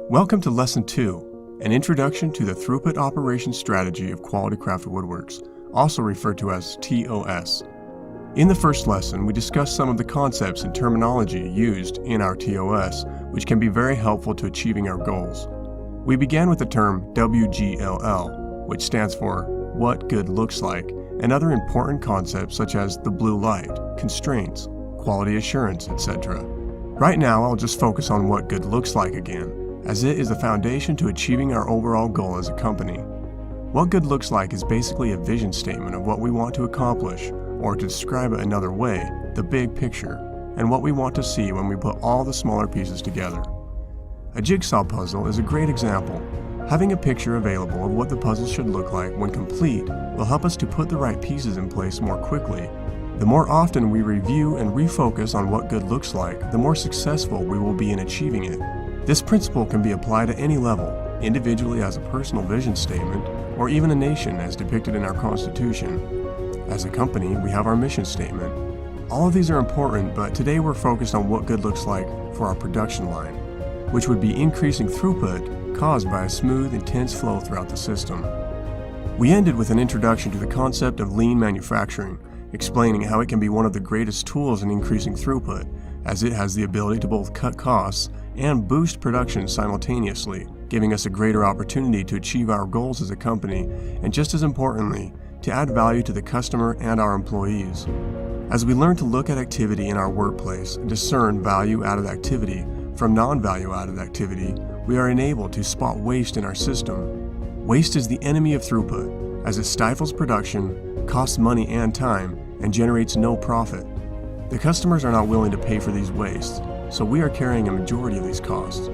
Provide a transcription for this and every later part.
Welcome to Lesson 2, an introduction to the Throughput Operations Strategy of Quality Crafted Woodworks, also referred to as TOS. In the first lesson, we discussed some of the concepts and terminology used in our TOS, which can be very helpful to achieving our goals. We began with the term WGLL, which stands for What Good Looks Like, and other important concepts such as the blue light, constraints, quality assurance, etc. Right now, I'll just focus on what good looks like again, as it is the foundation to achieving our overall goal as a company. What good looks like is basically a vision statement of what we want to accomplish, or to describe it another way, the big picture, and what we want to see when we put all the smaller pieces together. A jigsaw puzzle is a great example. Having a picture available of what the puzzle should look like when complete will help us to put the right pieces in place more quickly. The more often we review and refocus on what good looks like, the more successful we will be in achieving it. This principle can be applied at any level, individually as a personal vision statement, or even a nation as depicted in our Constitution. As a company, we have our mission statement. All of these are important, but today we're focused on what good looks like for our production line, which would be increasing throughput caused by a smooth, intense flow throughout the system. We ended with an introduction to the concept of lean manufacturing, explaining how it can be one of the greatest tools in increasing throughput, as it has the ability to both cut costs and boost production simultaneously, giving us a greater opportunity to achieve our goals as a company, and just as importantly, to add value to the customer and our employees. As we learn to look at activity in our workplace and discern value-added activity from non-value-added activity, we are enabled to spot waste in our system. Waste is the enemy of throughput, as it stifles production, costs money and time, and generates no profit. The customers are not willing to pay for these wastes, so we are carrying a majority of these costs.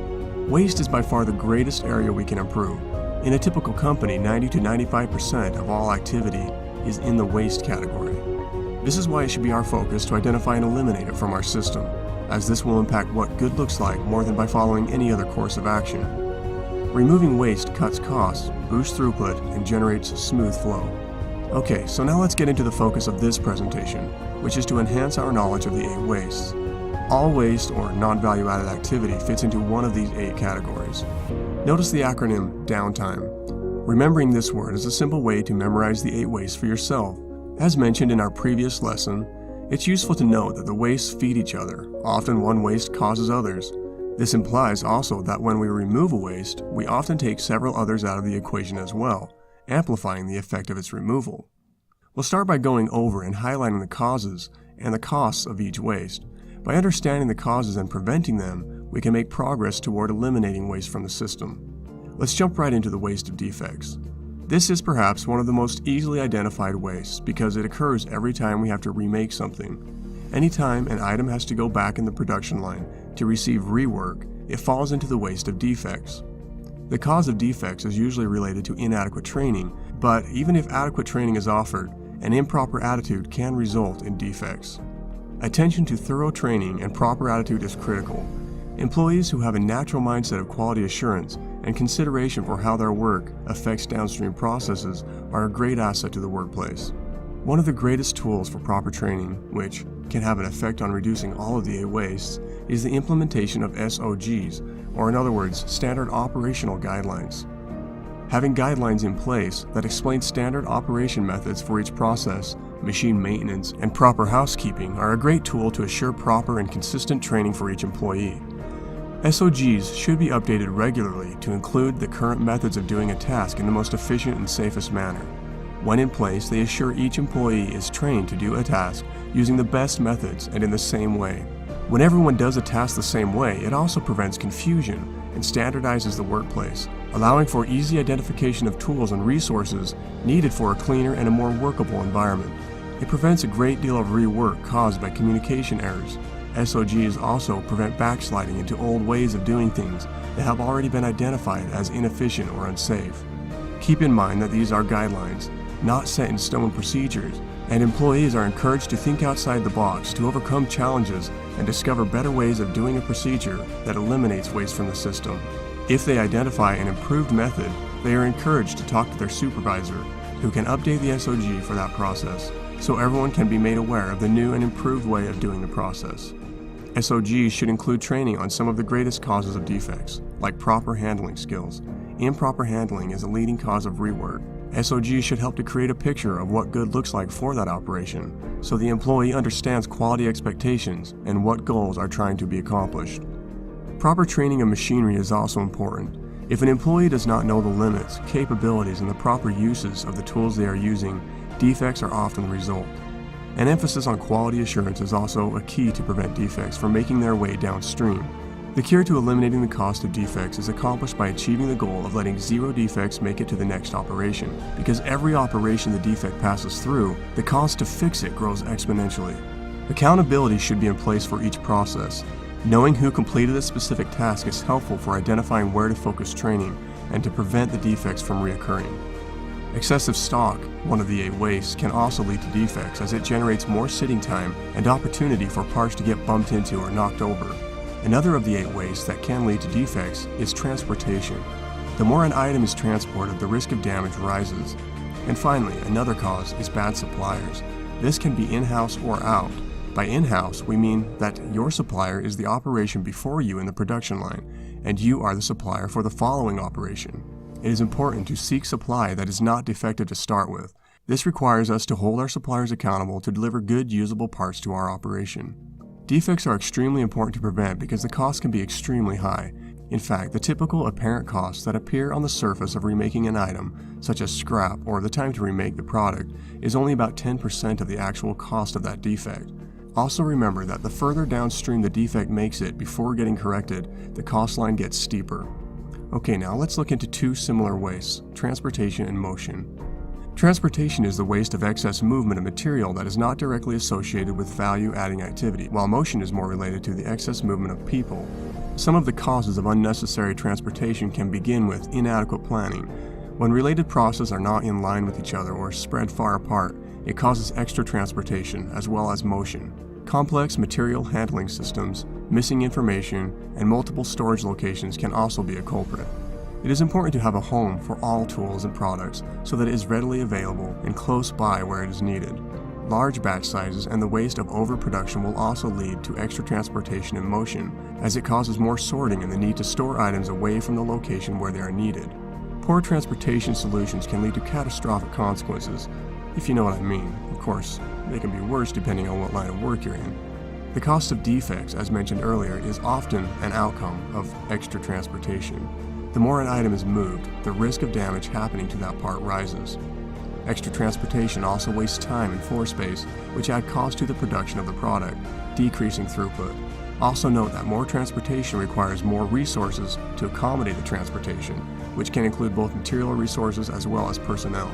Waste is by far the greatest area we can improve. In a typical company, 90 to 95% of all activity is in the waste category. This is why it should be our focus to identify and eliminate it from our system, as this will impact what good looks like more than by following any other course of action. Removing waste cuts costs, boosts throughput, and generates smooth flow. Okay, so now let's get into the focus of this presentation, which is to enhance our knowledge of the 8 wastes. All waste or non-value-added activity fits into one of these 8 categories. Notice the acronym downtime. Remembering this word is a simple way to memorize the 8 wastes for yourself. As mentioned in our previous lesson, it's useful to note that the wastes feed each other. Often one waste causes others. This implies also that when we remove a waste, we often take several others out of the equation as well, amplifying the effect of its removal. We'll start by going over and highlighting the causes and the costs of each waste. By understanding the causes and preventing them, we can make progress toward eliminating waste from the system. Let's jump right into the waste of defects. This is perhaps one of the most easily identified wastes because it occurs every time we have to remake something. Anytime an item has to go back in the production line to receive rework, it falls into the waste of defects. The cause of defects is usually related to inadequate training, but even if adequate training is offered, an improper attitude can result in defects. Attention to thorough training and proper attitude is critical. Employees who have a natural mindset of quality assurance and consideration for how their work affects downstream processes are a great asset to the workplace. One of the greatest tools for proper training, which can have an effect on reducing all of the 8 wastes, is the implementation of SOGs, or in other words, Standard Operational Guidelines. Having guidelines in place that explain standard operation methods for each process, machine maintenance, and proper housekeeping are a great tool to assure proper and consistent training for each employee. SOGs should be updated regularly to include the current methods of doing a task in the most efficient and safest manner. When in place, they assure each employee is trained to do a task using the best methods and in the same way. When everyone does a task the same way, it also prevents confusion and standardizes the workplace, allowing for easy identification of tools and resources needed for a cleaner and a more workable environment. It prevents a great deal of rework caused by communication errors. SOGs also prevent backsliding into old ways of doing things that have already been identified as inefficient or unsafe. Keep in mind that these are guidelines, not set in stone procedures, and employees are encouraged to think outside the box to overcome challenges and discover better ways of doing a procedure that eliminates waste from the system. If they identify an improved method, they are encouraged to talk to their supervisor, who can update the SOG for that process, so everyone can be made aware of the new and improved way of doing the process. SOGs should include training on some of the greatest causes of defects, like proper handling skills. Improper handling is a leading cause of rework. SOG should help to create a picture of what good looks like for that operation, so the employee understands quality expectations and what goals are trying to be accomplished. Proper training of machinery is also important. If an employee does not know the limits, capabilities, and the proper uses of the tools they are using, defects are often the result. An emphasis on quality assurance is also a key to prevent defects from making their way downstream. The cure to eliminating the cost of defects is accomplished by achieving the goal of letting 0 defects make it to the next operation. Because every operation the defect passes through, the cost to fix it grows exponentially. Accountability should be in place for each process. Knowing who completed a specific task is helpful for identifying where to focus training and to prevent the defects from reoccurring. Excessive stock, one of the 8 wastes, can also lead to defects as it generates more sitting time and opportunity for parts to get bumped into or knocked over. Another of the 8 wastes that can lead to defects is transportation. The more an item is transported, the risk of damage rises. And finally, another cause is bad suppliers. This can be in-house or out. By in-house, we mean that your supplier is the operation before you in the production line, and you are the supplier for the following operation. It is important to seek supply that is not defective to start with. This requires us to hold our suppliers accountable to deliver good, usable parts to our operation. Defects are extremely important to prevent because the cost can be extremely high. In fact, the typical apparent costs that appear on the surface of remaking an item, such as scrap or the time to remake the product, is only about 10% of the actual cost of that defect. Also remember that the further downstream the defect makes it before getting corrected, the cost line gets steeper. Okay, now let's look into 2 similar wastes, transportation and motion. Transportation is the waste of excess movement of material that is not directly associated with value-adding activity, while motion is more related to the excess movement of people. Some of the causes of unnecessary transportation can begin with inadequate planning. When related processes are not in line with each other or spread far apart, it causes extra transportation as well as motion. Complex material handling systems, missing information, and multiple storage locations can also be a culprit. It is important to have a home for all tools and products so that it is readily available and close by where it is needed. Large batch sizes and the waste of overproduction will also lead to extra transportation and motion, as it causes more sorting and the need to store items away from the location where they are needed. Poor transportation solutions can lead to catastrophic consequences, if you know what I mean. Of course, they can be worse depending on what line of work you're in. The cost of defects, as mentioned earlier, is often an outcome of extra transportation. The more an item is moved, the risk of damage happening to that part rises. Extra transportation also wastes time and floor space, which add cost to the production of the product, decreasing throughput. Also note that more transportation requires more resources to accommodate the transportation, which can include both material resources as well as personnel.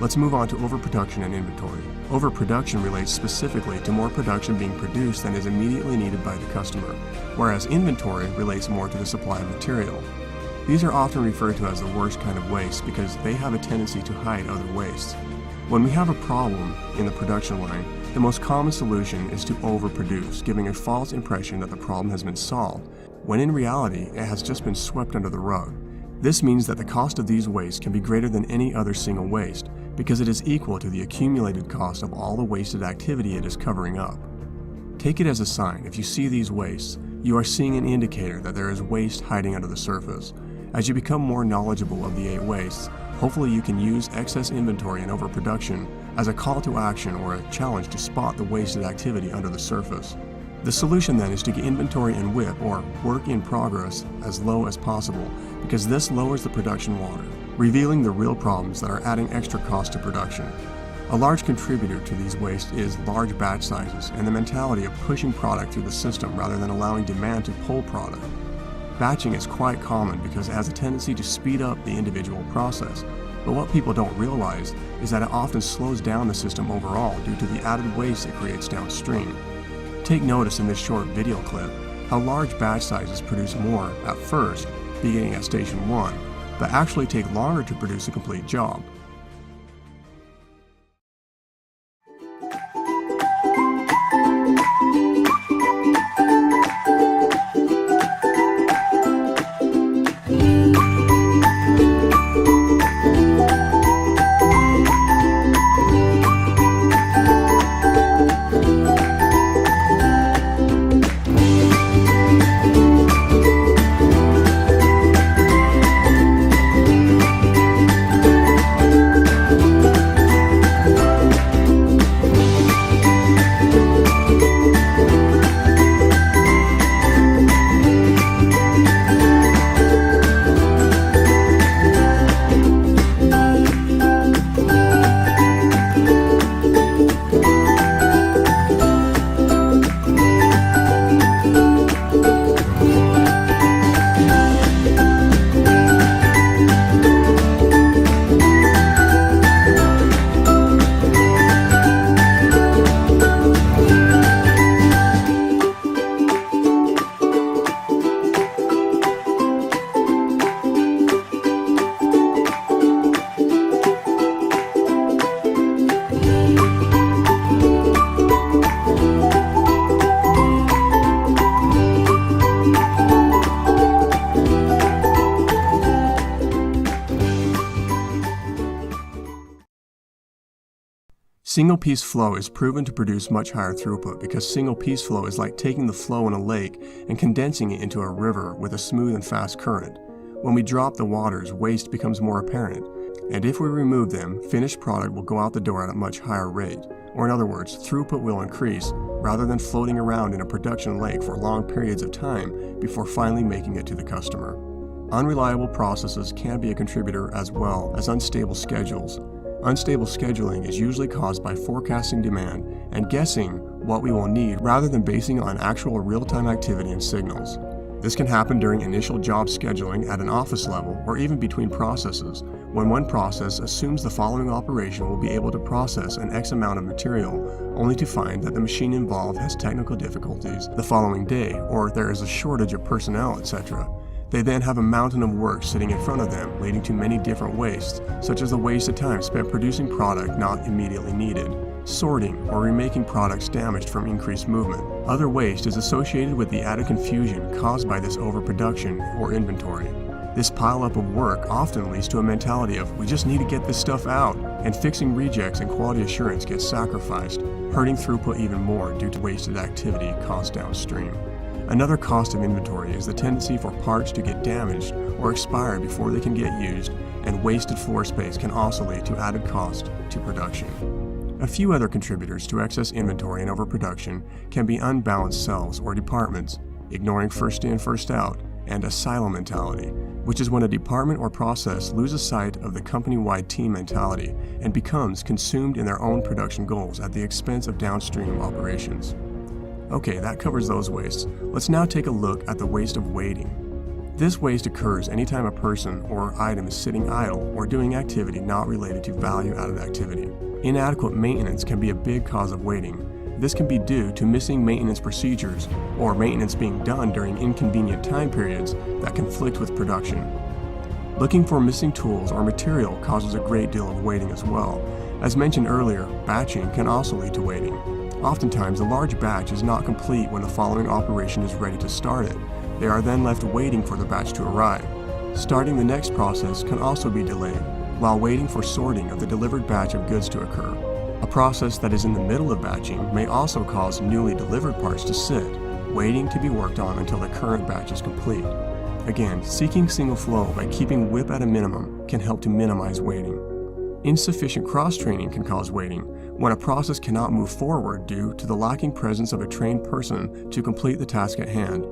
Let's move on to overproduction and inventory. Overproduction relates specifically to more production being produced than is immediately needed by the customer, whereas inventory relates more to the supply of material. These are often referred to as the worst kind of waste because they have a tendency to hide other wastes. When we have a problem in the production line, the most common solution is to overproduce, giving a false impression that the problem has been solved, when in reality it has just been swept under the rug. This means that the cost of these wastes can be greater than any other single waste, because it is equal to the accumulated cost of all the wasted activity it is covering up. Take it as a sign. If you see these wastes, you are seeing an indicator that there is waste hiding under the surface. As you become more knowledgeable of the 8 wastes, hopefully you can use excess inventory and overproduction as a call to action or a challenge to spot the wasted activity under the surface. The solution then is to get inventory and WIP, or work in progress, as low as possible, because this lowers the production water, revealing the real problems that are adding extra cost to production. A large contributor to these wastes is large batch sizes and the mentality of pushing product through the system rather than allowing demand to pull product. Batching is quite common because it has a tendency to speed up the individual process, but what people don't realize is that it often slows down the system overall due to the added waste it creates downstream. Take notice in this short video clip how large batch sizes produce more at first, beginning at station 1, but actually take longer to produce a complete job. Single-piece flow is proven to produce much higher throughput because single-piece flow is like taking the flow in a lake and condensing it into a river with a smooth and fast current. When we drop the waters, waste becomes more apparent, and if we remove them, finished product will go out the door at a much higher rate. Or in other words, throughput will increase rather than floating around in a production lake for long periods of time before finally making it to the customer. Unreliable processes can be a contributor as well as unstable schedules. Unstable scheduling is usually caused by forecasting demand and guessing what we will need rather than basing on actual real-time activity and signals. This can happen during initial job scheduling at an office level or even between processes, when one process assumes the following operation will be able to process an X amount of material, only to find that the machine involved has technical difficulties the following day, or there is a shortage of personnel, etc. They then have a mountain of work sitting in front of them, leading to many different wastes, such as the waste of time spent producing product not immediately needed, sorting or remaking products damaged from increased movement. Other waste is associated with the added confusion caused by this overproduction or inventory. This pileup of work often leads to a mentality of, we just need to get this stuff out, and fixing rejects and quality assurance gets sacrificed, hurting throughput even more due to wasted activity caused downstream. Another cost of inventory is the tendency for parts to get damaged or expire before they can get used, and wasted floor space can also lead to added cost to production. A few other contributors to excess inventory and overproduction can be unbalanced cells or departments, ignoring first in, first out, and a silo mentality, which is when a department or process loses sight of the company-wide team mentality and becomes consumed in their own production goals at the expense of downstream operations. Okay, that covers those wastes. Let's now take a look at the waste of waiting. This waste occurs anytime a person or item is sitting idle or doing activity not related to value-added activity. Inadequate maintenance can be a big cause of waiting. This can be due to missing maintenance procedures or maintenance being done during inconvenient time periods that conflict with production. Looking for missing tools or material causes a great deal of waiting as well. As mentioned earlier, batching can also lead to waiting. Oftentimes, a large batch is not complete when the following operation is ready to start it. They are then left waiting for the batch to arrive. Starting the next process can also be delayed, while waiting for sorting of the delivered batch of goods to occur. A process that is in the middle of batching may also cause newly delivered parts to sit, waiting to be worked on until the current batch is complete. Again, seeking single flow by keeping WIP at a minimum can help to minimize waiting. Insufficient cross-training can cause waiting, when a process cannot move forward due to the lacking presence of a trained person to complete the task at hand.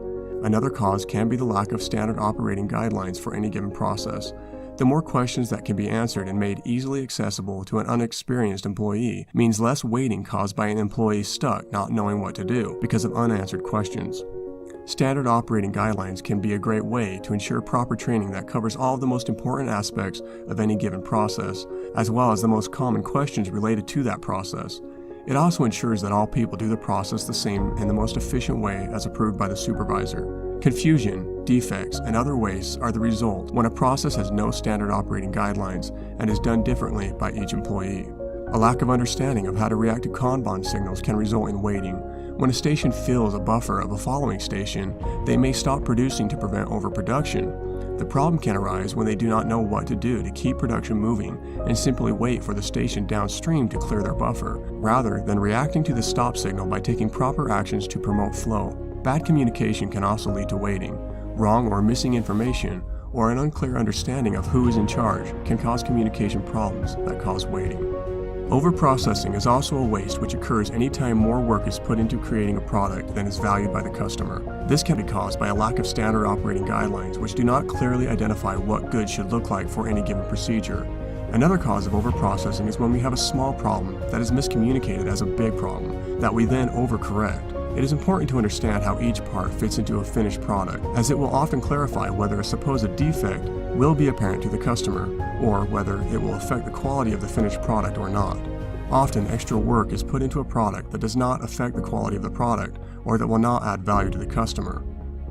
Another cause can be the lack of standard operating guidelines for any given process. The more questions that can be answered and made easily accessible to an unexperienced employee means less waiting caused by an employee stuck not knowing what to do because of unanswered questions. Standard operating guidelines can be a great way to ensure proper training that covers all of the most important aspects of any given process, as well as the most common questions related to that process. It also ensures that all people do the process the same in the most efficient way as approved by the supervisor. Confusion, defects, and other wastes are the result when a process has no standard operating guidelines and is done differently by each employee. A lack of understanding of how to react to Kanban signals can result in waiting. When a station fills a buffer of a following station, they may stop producing to prevent overproduction. The problem can arise when they do not know what to do to keep production moving and simply wait for the station downstream to clear their buffer, rather than reacting to the stop signal by taking proper actions to promote flow. Bad communication can also lead to waiting. Wrong or missing information, or an unclear understanding of who is in charge, can cause communication problems that cause waiting. Overprocessing is also a waste which occurs anytime more work is put into creating a product than is valued by the customer. This can be caused by a lack of standard operating guidelines which do not clearly identify what goods should look like for any given procedure. Another cause of overprocessing is when we have a small problem that is miscommunicated as a big problem that we then overcorrect. It is important to understand how each part fits into a finished product, as it will often clarify whether a supposed defect will be apparent to the customer, or whether it will affect the quality of the finished product or not. Often, extra work is put into a product that does not affect the quality of the product, or that will not add value to the customer.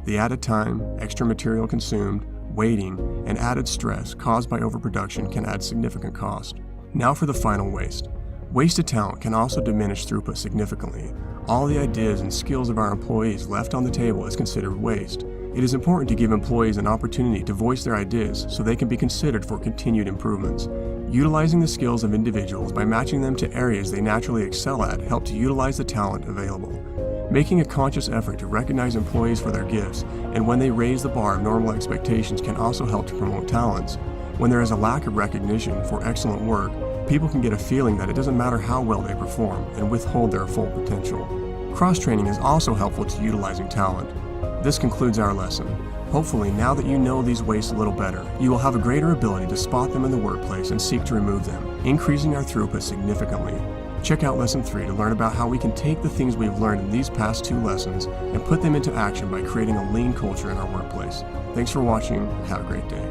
The added time, extra material consumed, waiting, and added stress caused by overproduction can add significant cost. Now for the final waste. Wasted talent can also diminish throughput significantly. All the ideas and skills of our employees left on the table is considered waste. It is important to give employees an opportunity to voice their ideas so they can be considered for continued improvements. Utilizing the skills of individuals by matching them to areas they naturally excel at help to utilize the talent available. Making a conscious effort to recognize employees for their gifts and when they raise the bar of normal expectations can also help to promote talents. When there is a lack of recognition for excellent work, people can get a feeling that it doesn't matter how well they perform and withhold their full potential. Cross-training is also helpful to utilizing talent. This concludes our lesson. Hopefully, now that you know these wastes a little better, you will have a greater ability to spot them in the workplace and seek to remove them, increasing our throughput significantly. Check out Lesson 3 to learn about how we can take the things we've learned in these past 2 lessons and put them into action by creating a lean culture in our workplace. Thanks for watching. Have a great day.